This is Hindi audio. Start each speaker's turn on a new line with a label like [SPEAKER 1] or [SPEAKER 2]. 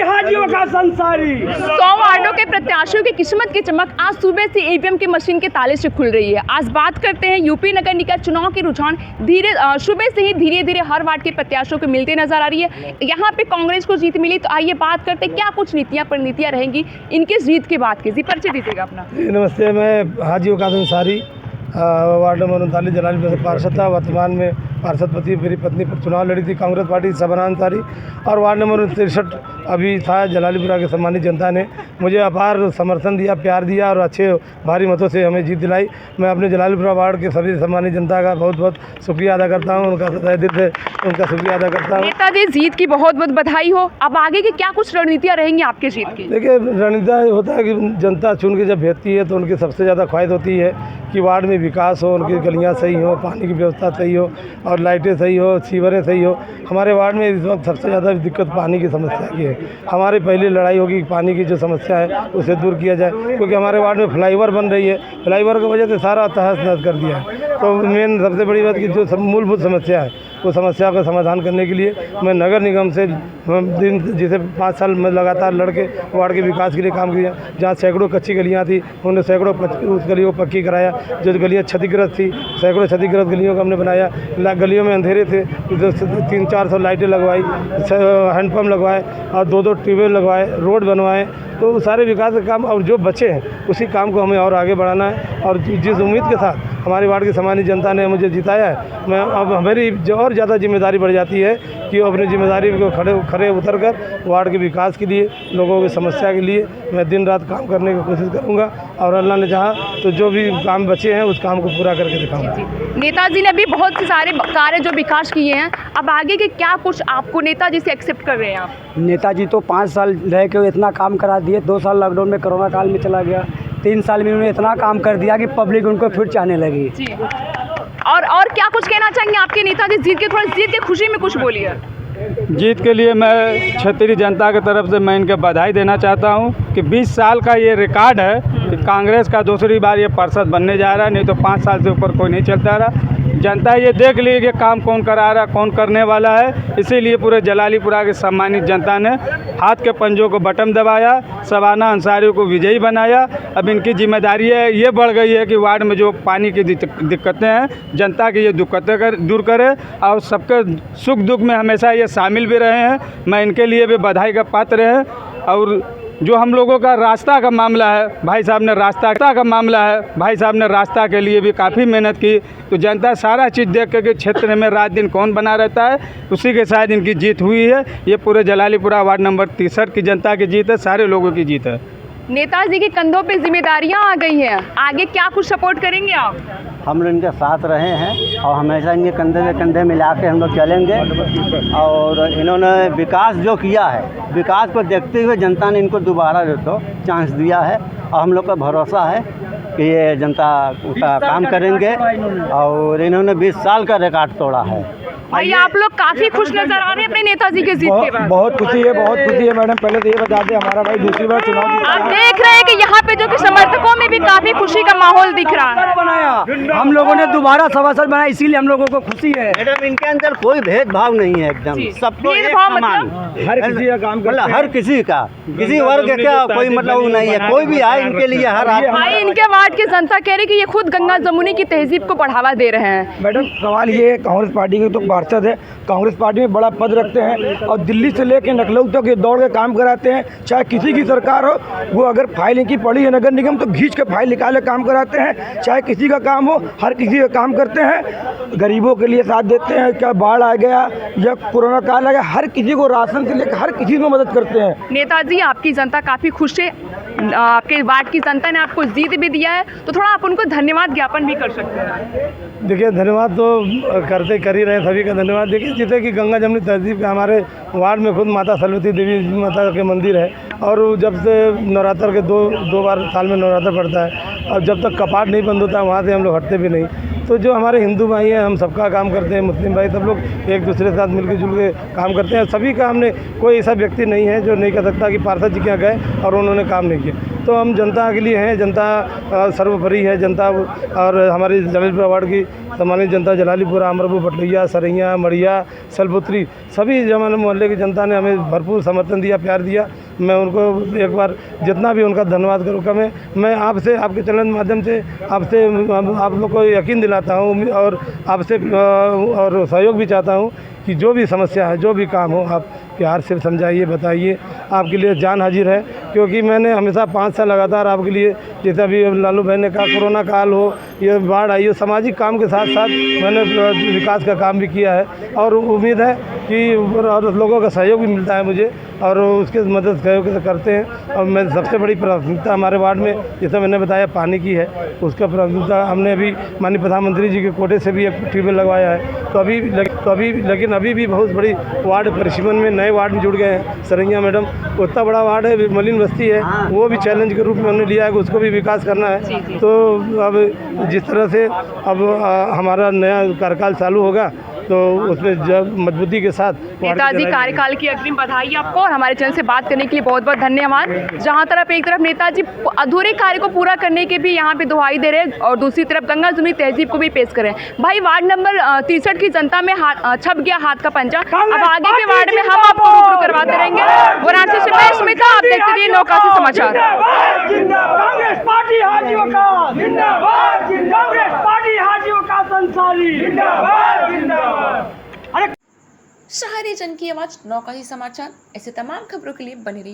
[SPEAKER 1] हाजी वकास अंसारी।
[SPEAKER 2] 100 वार्डों के प्रत्याशियों की किस्मत की चमक आज सुबह से ईवीएम की मशीन के ताले से खुल रही है। आज बात करते हैं यूपी नगर निकाय चुनाव के रुझान सुबह से ही धीरे धीरे हर वार्ड के प्रत्याशियों को मिलते नजर आ रही है। यहाँ पे कांग्रेस को जीत मिली, तो आइए बात करते हैं क्या कुछ नीतियाँ परिनीतियाँ रहेंगी इनके जीत के बाद की। जी परिचय दीजिएगा अपना।
[SPEAKER 3] नमस्ते, मैं हाजी वकास अंसारी वार्ड नंबर 39 जलालपुर से पार्षद था। वर्तमान में पार्षद पति मेरी पत्नी पर चुनाव लड़ी थी कांग्रेस पार्टी शबाना अंसारी, और वार्ड नंबर 63 अभी था। जलालपुरा के सम्मानित जनता ने मुझे अपार समर्थन दिया, प्यार दिया और अच्छे भारी मतों से हमें जीत दिलाई। मैं अपने जलालपुरा वार्ड के सभी सम्मानित जनता का बहुत बहुत शुक्रिया अदा करता हूँ, उनका सच्चे दिल से उनका शुक्रिया अदा करता हूँ।
[SPEAKER 2] नेताजी जीत की बहुत बहुत बधाई हो। अब आगे की क्या कुछ रणनीतियाँ रहेंगी आपके जीत की?
[SPEAKER 3] देखिए, रणनीति होता है कि जनता चुन के जब भेजती है तो उनकी सबसे ज़्यादा ख्वाहिश होती है कि वार्ड में विकास हो, उनकी गलियाँ सही हो, पानी की व्यवस्था सही हो और लाइटें सही हो, सीवरें सही हो। हमारे वार्ड में इस वक्त सबसे ज़्यादा दिक्कत पानी की समस्या की है। हमारी पहली लड़ाई होगी पानी की जो समस्या है उसे दूर किया जाए, क्योंकि हमारे वार्ड में फ्लाईओवर बन रही है। फ्लाईओवर की वजह से सारा तहस नहस कर दिया है। तो मेन सबसे बड़ी बात कि जो मूलभूत समस्या है वो समस्या का समाधान करने के लिए मैं नगर निगम से जिसे 5 साल में लगातार लड़के वार्ड के विकास के लिए काम किया। जहाँ सैकड़ों कच्ची गलियाँ थी उन्होंने सैकड़ों उस गलियों को पक्की कराया। जो गलियाँ क्षतिग्रस्त थी सैकड़ों क्षतिग्रस्त गलियों को हमने बनाया। गलियों में अंधेरे थे 300-400 लाइटें लगवाई, हैंडपम्प लगवाए और 2-2 ट्यूबवेल लगवाए, रोड बनवाए। तो सारे विकास के काम और जो बचे हैं उसी काम को हमें और आगे बढ़ाना है। और जिस उम्मीद के साथ हमारी वार्ड की सम्मानित जनता ने मुझे जिताया है, मैं अब मेरी और ज़्यादा जिम्मेदारी बढ़ जाती है कि अपनी जिम्मेदारी को खड़े उतर कर वार्ड के विकास के लिए, लोगों की समस्या के लिए मैं दिन रात काम करने की कोशिश करूँगा। और अल्लाह ने चाहा तो जो भी काम बचे हैं उस काम को पूरा करके दिखाऊँगा।
[SPEAKER 2] नेताजी ने भी बहुत से सारे कार्य जो विकास किए हैं, अब आगे के क्या कुछ आपको नेताजी से एक्सेप्ट कर रहे हैं आप?
[SPEAKER 1] नेताजी तो 5 साल रह के इतना काम करा दिए। 2 साल लॉकडाउन में कोरोना काल में चला गया। 3 साल में उन्होंने इतना काम कर दिया कि पब्लिक उनको फिर चाहने लगी।
[SPEAKER 2] जी। और क्या कुछ कहना चाहेंगे आपके नेताजी जीत के? थोड़ा जीत के खुशी में कुछ बोलिए।
[SPEAKER 4] जीत के लिए मैं क्षेत्रीय जनता की तरफ से मैं इनके बधाई देना चाहता हूं कि 20 साल का ये रिकॉर्ड है कि कांग्रेस का दूसरी बार ये पार्षद बनने जा रहा है। नहीं तो 5 साल से ऊपर कोई नहीं चलता रहा। जनता ये देख ली कि काम कौन करा रहा, कौन करने वाला है। इसीलिए पूरे जलालीपुरा के सम्मानित जनता ने हाथ के पंजों को बटन दबाया, शबाना अंसारी को विजयी बनाया। अब इनकी जिम्मेदारी है ये बढ़ गई है कि वार्ड में जो पानी की दिक्कतें हैं जनता की ये दिक्कतें दूर करे और सबके सुख दुख में हमेशा ये शामिल भी रहे हैं। मैं इनके लिए भी बधाई का पात्र है। और जो हम लोगों का रास्ता का मामला है, भाई साहब ने रास्ता के लिए भी काफ़ी मेहनत की। तो जनता सारा चीज़ देख के कि क्षेत्र में रात दिन कौन बना रहता है, उसी के साथ इनकी जीत हुई है। ये पूरे जलालीपुरा वार्ड नंबर 63 की जनता की जीत है, सारे लोगों की जीत है।
[SPEAKER 2] नेताजी के कंधों पे जिम्मेदारियां आ गई हैं, आगे क्या कुछ सपोर्ट करेंगे आप?
[SPEAKER 5] हम लोग इनके साथ रहे हैं और हमेशा इनके कंधे से कंधे मिला के हम लोग चलेंगे। और इन्होंने विकास जो किया है, विकास को देखते हुए जनता ने इनको दोबारा जो तो चांस दिया है। और हम लोग का भरोसा है कि ये जनता का काम करेंगे। और इन्होंने 20 साल का रिकॉर्ड तोड़ा है।
[SPEAKER 2] भाई आप लोग काफ़ी खुश नज़र आ रहे हैं अपने नेताजी के जीत के बाद।
[SPEAKER 3] बहुत खुशी है मैडम। पहले तो ये बता दें, हमारा भाई दूसरी बार चुनाव जीता।
[SPEAKER 2] आप देख रहे हैं कि यहाँ पे जो कि समर्थकों में भी काफ़ी खुशी का माहौल दिख रहा है।
[SPEAKER 1] बनाया हम लोगों ने दोबारा सभासद बनाया, इसीलिए हम लोगों को खुशी है।
[SPEAKER 5] मैडम, इनके अंदर कोई भेदभाव नहीं है, एकदम सबको एक समान।
[SPEAKER 3] हर किसी का काम
[SPEAKER 5] मतलब हर किसी का, किसी वर्ग का कोई मतलब वो नहीं है। कोई भी आए इनके लिए हर
[SPEAKER 2] भाई इनके वार्ड की जनता कह रही कि ये खुद गंगा जमुनी की तहजीब को बढ़ावा दे रहे हैं।
[SPEAKER 3] मैडम, सवाल ये है, कांग्रेस पार्टी के तो पार्षद है, कांग्रेस पार्टी में बड़ा पद रखते हैं और दिल्ली से लेकर लखनऊ तक ये दौड़ के काम कराते हैं। चाहे किसी की सरकार हो, वो अगर फाइल इनकी पड़ी है नगर निगम तो खींच के फाइल निकाले काम कराते हैं। चाहे किसी का काम हो, हर किसी का काम करते हैं। गरीबों के लिए साथ देते हैं, क्या बाढ़ आ गया या कोरोना काल आ गया, हर किसी को राशन से लेकर हर किसी को मदद करते हैं।
[SPEAKER 2] नेताजी, आपकी जनता काफ़ी खुश है, आपके वार्ड की जनता ने आपको जीत भी दिया है, तो थोड़ा आप उनको धन्यवाद ज्ञापन भी कर सकते हैं।
[SPEAKER 3] देखिए, धन्यवाद तो कर ही रहे हैं, सभी का धन्यवाद। देखिए, जैसे कि गंगा जमुनी तहजीब का हमारे वार्ड में खुद माता सरस्वती देवी माता के मंदिर है। और जब से नवरात्र के दो बार साल में नवरात्र पड़ता है और जब तक कपाट नहीं बंद होता है वहाँ से हम लोग हटते भी नहीं। तो जो हमारे हिंदू भाई हैं, हम सबका काम करते हैं, मुस्लिम भाई सब लोग एक दूसरे के साथ मिलकर जुल के काम करते हैं। सभी का हमने, कोई ऐसा व्यक्ति नहीं है जो नहीं कह सकता कि पार्षद जी के यहाँ गए और उन्होंने काम नहीं किया। तो हम जनता के लिए हैं, जनता सर्वोपरि है। जनता और हमारी जलालीपुर वार्ड की सम्मानित जनता, जलालीपुरा, अमरपुर, बटलैया, सरैया, मड़िया, सलपुत्री, सभी जमाने मोहल्ले की जनता ने हमें भरपूर समर्थन दिया, प्यार दिया। मैं उनको एक बार जितना भी उनका धन्यवाद करूँगा। मैं आपसे, आपके चैनल के माध्यम से आपसे आप लोग को यकीन दिलाता हूँ और आपसे और सहयोग भी चाहता हूँ कि जो भी समस्या है, जो भी काम हो, आप प्यार से समझाइए, बताइए। आपके लिए जान हाजिर है, क्योंकि मैंने हमेशा 5 साल लगातार आपके लिए, जैसे अभी लालू भाई ने कहा, कोरोना काल हो, ये बाढ़ आई हो, सामाजिक काम के साथ साथ मैंने विकास का काम भी किया है। और उम्मीद है कि और लोगों का सहयोग भी मिलता है मुझे, और उसके मदद सहयोग से करते हैं। और मैं सबसे बड़ी प्राथमिकता हमारे वार्ड में, जैसा मैंने बताया, पानी की है। उसका प्राथमिकता हमने अभी माननीय प्रधानमंत्री जी के कोटे से भी एक ट्यूबवेल लगवाया है। तो लेकिन अभी भी बहुत बड़ी वार्ड परिसीमन में नए वार्ड में जुड़ गए हैं। सरैया मैडम, उतना बड़ा वार्ड है, मलिन बस्ती है, वो भी चैलेंज के रूप में हमने लिया है कि उसको भी विकास करना है। तो अब जिस तरह से अब हमारा नया कार्यकाल चालू होगा, तो उसमें जब मजबूती के साथ
[SPEAKER 2] नेताजी कार्यकाल की अग्रिम बधाई आपको, और हमारे चैनल से बात करने के लिए बहुत बहुत धन्यवाद। जहां एक तरफ नेताजी अधूरे कार्य को पूरा करने के भी यहाँ पे दुहाई दे रहे हैं, और दूसरी तरफ गंगा जमुनी तहजीब को भी पेश करें। भाई, वार्ड नंबर 63 की जनता में छप गया हाथ का पंजा। अब आगे के वार्ड में हम आपको रूबरू करवाते रहेंगे। वाराणसी से मैं स्मिता, आप देखते रहिए नौकाशी समाचार।
[SPEAKER 1] कांग्रेस पार्टी हाजियों का जिंदाबाद, कांग्रेस पार्टी हाजियों का संसारी जिंदाबाद, जिंदाबाद।
[SPEAKER 2] शहरी जन की आवाज नौकाशी समाचार, ऐसे तमाम खबरों के लिए बने रहिए।